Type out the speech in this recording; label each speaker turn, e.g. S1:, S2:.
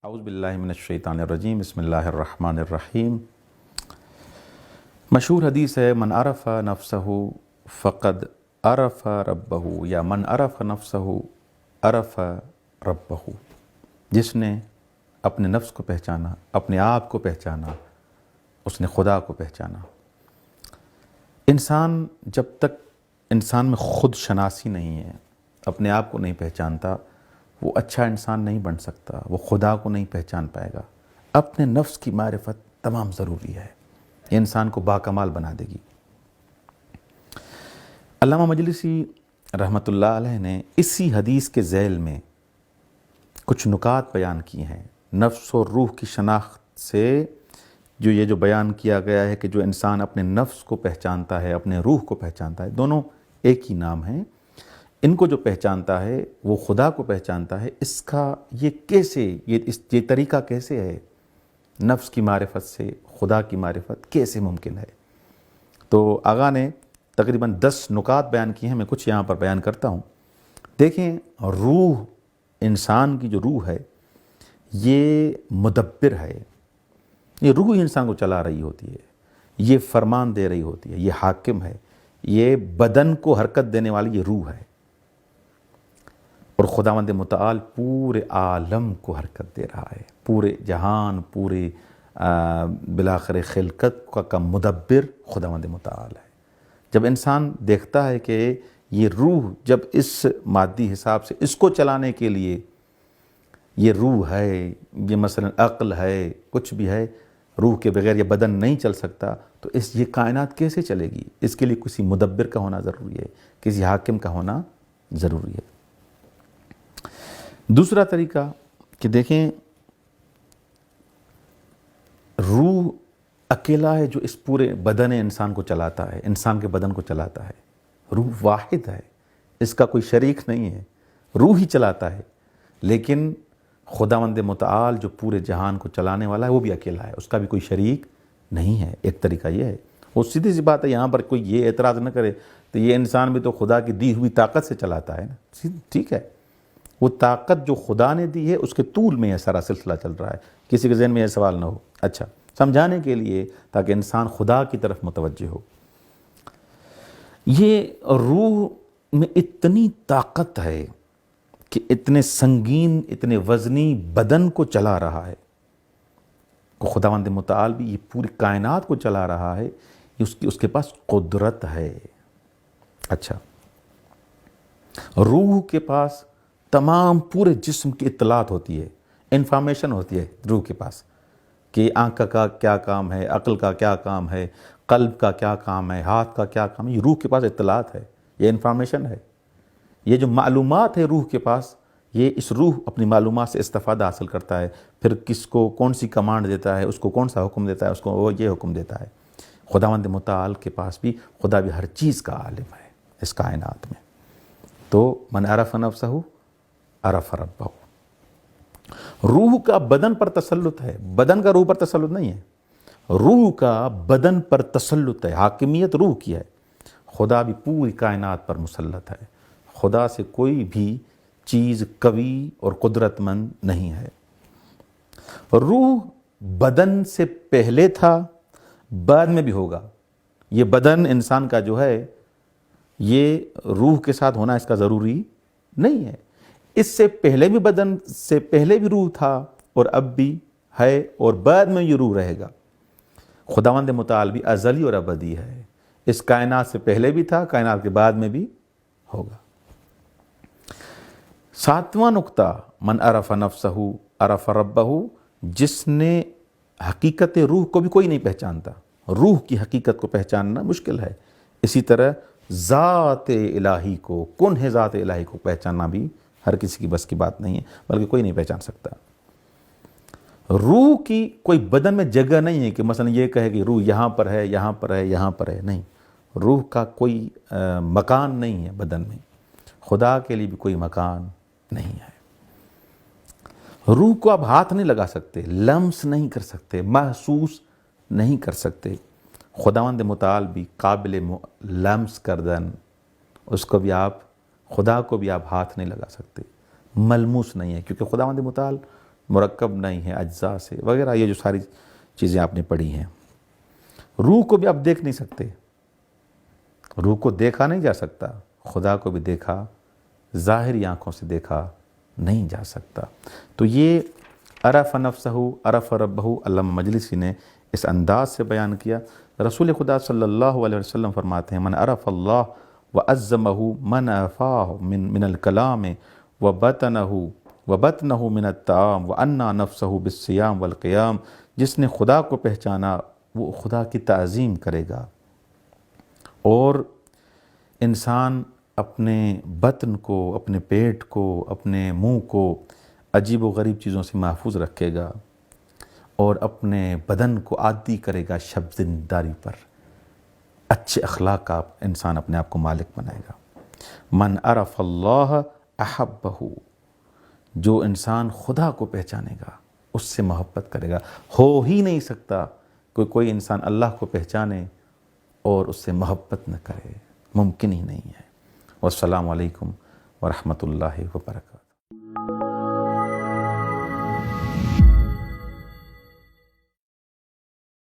S1: اعوذ باللہ من الشیطان الرجیم بسم اللہ الرحمن الرحیم۔ مشہور حدیث ہے من عرف نفسہ فقد عرف ربہ، یا من عرف نفسہ عرف ربہ، جس نے اپنے نفس کو پہچانا، اپنے آپ کو پہچانا، اس نے خدا کو پہچانا۔ انسان جب تک انسان میں خود شناسی نہیں ہے، اپنے آپ کو نہیں پہچانتا، وہ اچھا انسان نہیں بن سکتا، وہ خدا کو نہیں پہچان پائے گا۔ اپنے نفس کی معرفت تمام ضروری ہے، یہ انسان کو باکمال بنا دے گی۔ علامہ مجلسی رحمۃ اللہ علیہ نے اسی حدیث کے ذیل میں کچھ نکات بیان کی ہیں۔ نفس اور روح کی شناخت سے جو بیان کیا گیا ہے کہ جو انسان اپنے نفس کو پہچانتا ہے، اپنے روح کو پہچانتا ہے، دونوں ایک ہی نام ہیں، ان کو جو پہچانتا ہے وہ خدا کو پہچانتا ہے۔ اس کا یہ کیسے، یہ طریقہ کیسے ہے؟ نفس کی معرفت سے خدا کی معرفت کیسے ممکن ہے؟ تو آغا نے تقریباً 10 نکات بیان کی ہیں، میں کچھ یہاں پر بیان کرتا ہوں۔ دیکھیں، روح، انسان کی جو روح ہے یہ مدبر ہے، یہ روح ہی انسان کو چلا رہی ہوتی ہے، یہ فرمان دے رہی ہوتی ہے، یہ حاکم ہے، یہ بدن کو حرکت دینے والی یہ روح ہے، اور خداوند متعال پورے عالم کو حرکت دے رہا ہے، پورے جہان، پورے بالآخر خلقت کا مدبر خداوند متعال ہے۔ جب انسان دیکھتا ہے کہ یہ روح جب اس مادی حساب سے اس کو چلانے کے لیے یہ روح ہے، یہ مثلا عقل ہے، کچھ بھی ہے، روح کے بغیر یہ بدن نہیں چل سکتا، تو یہ کائنات کیسے چلے گی؟ اس کے لیے کسی مدبر کا ہونا ضروری ہے، کسی حاکم کا ہونا ضروری ہے۔ دوسرا طریقہ کہ دیکھیں، روح اکیلا ہے جو اس پورے بدن انسان کو چلاتا ہے، انسان کے بدن کو چلاتا ہے۔ روح واحد ہے، اس کا کوئی شریک نہیں ہے، روح ہی چلاتا ہے، لیکن خداوند متعال جو پورے جہان کو چلانے والا ہے وہ بھی اکیلا ہے، اس کا بھی کوئی شریک نہیں ہے۔ ایک طریقہ یہ ہے، وہ سیدھی سی بات ہے، یہاں پر کوئی یہ اعتراض نہ کرے تو یہ انسان بھی تو خدا کی دی ہوئی طاقت سے چلاتا ہے نا، ٹھیک ہے، وہ طاقت جو خدا نے دی ہے اس کے طول میں یہ سارا سلسلہ چل رہا ہے، کسی کے ذہن میں یہ سوال نہ ہو۔ اچھا، سمجھانے کے لیے تاکہ انسان خدا کی طرف متوجہ ہو، یہ روح میں اتنی طاقت ہے کہ اتنے سنگین، اتنے وزنی بدن کو چلا رہا ہے، کہ خداوند متعال بھی یہ پوری کائنات کو چلا رہا ہے، اس کے پاس قدرت ہے۔ اچھا، روح کے پاس تمام پورے جسم کی اطلاعات ہوتی ہے، انفارمیشن ہوتی ہے روح کے پاس، کہ آنکھ کا کیا کام ہے، عقل کا کیا کام ہے، قلب کا کیا کام ہے، ہاتھ کا کیا کام ہے، یہ روح کے پاس اطلاعات ہے، یہ انفارمیشن ہے، یہ جو معلومات ہے روح کے پاس، یہ اس روح اپنی معلومات سے استفادہ حاصل کرتا ہے، پھر کس کو کون سی کمانڈ دیتا ہے، اس کو کون سا حکم دیتا ہے، اس کو وہ یہ حکم دیتا ہے۔ خداوند متعال کے پاس بھی خدا بھی ہر چیز کا عالم ہے اس کائنات میں۔ تو من عرف نفسہ عرف ربہ۔ روح کا بدن پر تسلط ہے، بدن کا روح پر تسلط نہیں ہے، روح کا بدن پر تسلط ہے، حاکمیت روح کی ہے۔ خدا بھی پوری کائنات پر مسلط ہے، خدا سے کوئی بھی چیز قوی اور قدرت مند نہیں ہے۔ روح بدن سے پہلے تھا، بعد میں بھی ہوگا۔ یہ بدن انسان کا جو ہے یہ روح کے ساتھ ہونا اس کا ضروری نہیں ہے، اس سے پہلے بھی بدن سے پہلے بھی روح تھا، اور اب بھی ہے، اور بعد میں یہ روح رہے گا۔ خداوند متعال بھی ازلی اور ابدی ہے، اس کائنات سے پہلے بھی تھا، کائنات کے بعد میں بھی ہوگا۔ 7واں نقطہ، من عرف نفسہ عرف ربہ، جس نے حقیقت روح کو بھی کوئی نہیں پہچانتا، روح کی حقیقت کو پہچاننا مشکل ہے، اسی طرح ذات الہی کو، کن ہے ذات الہی کو پہچاننا بھی ہر کسی کی بس کی بات نہیں ہے، بلکہ کوئی نہیں پہچان سکتا۔ روح کی کوئی بدن میں جگہ نہیں ہے کہ مثلا یہ کہے کہ روح یہاں پر ہے، یہاں پر ہے، یہاں پر ہے، نہیں، روح کا کوئی مکان نہیں ہے بدن میں، خدا کے لیے بھی کوئی مکان نہیں ہے۔ روح کو آپ ہاتھ نہیں لگا سکتے، لمس نہیں کر سکتے، محسوس نہیں کر سکتے۔ خداوند متعال بھی قابل لمس کردن، اس کو بھی آپ، خدا کو بھی آپ ہاتھ نہیں لگا سکتے، ملموس نہیں ہے، کیونکہ خداوند متعال مرکب نہیں ہے اجزاء سے وغیرہ، یہ جو ساری چیزیں آپ نے پڑھی ہیں۔ روح کو بھی آپ دیکھ نہیں سکتے، روح کو دیکھا نہیں جا سکتا، خدا کو بھی دیکھا ظاہری آنکھوں سے دیکھا نہیں جا سکتا۔ تو یہ عرف نفسہ عرف ربہ علامہ مجلسی نے اس انداز سے بیان کیا۔ رسول خدا صلی اللہ علیہ وسلم فرماتے ہیں من عرف اللہ وعظمہ من عفاہ من الکلام وبطنہ من الطعام وانّا نفسہ بالصیام والقیام، جس نے خدا کو پہچانا وہ خدا کی تعظیم کرے گا، اور انسان اپنے بطن کو، اپنے پیٹ کو، اپنے منہ کو عجیب و غریب چیزوں سے محفوظ رکھے گا، اور اپنے بدن کو عادی کرے گا شب زنداری پر، اچھے اخلاق کا انسان اپنے آپ کو مالک بنائے گا۔ من عرف اللہ احبہ، جو انسان خدا کو پہچانے گا اس سے محبت کرے گا۔ ہو ہی نہیں سکتا کوئی انسان اللہ کو پہچانے اور اس سے محبت نہ کرے، ممکن ہی نہیں ہے۔ والسلام علیکم ورحمۃ اللہ وبرکاتہ۔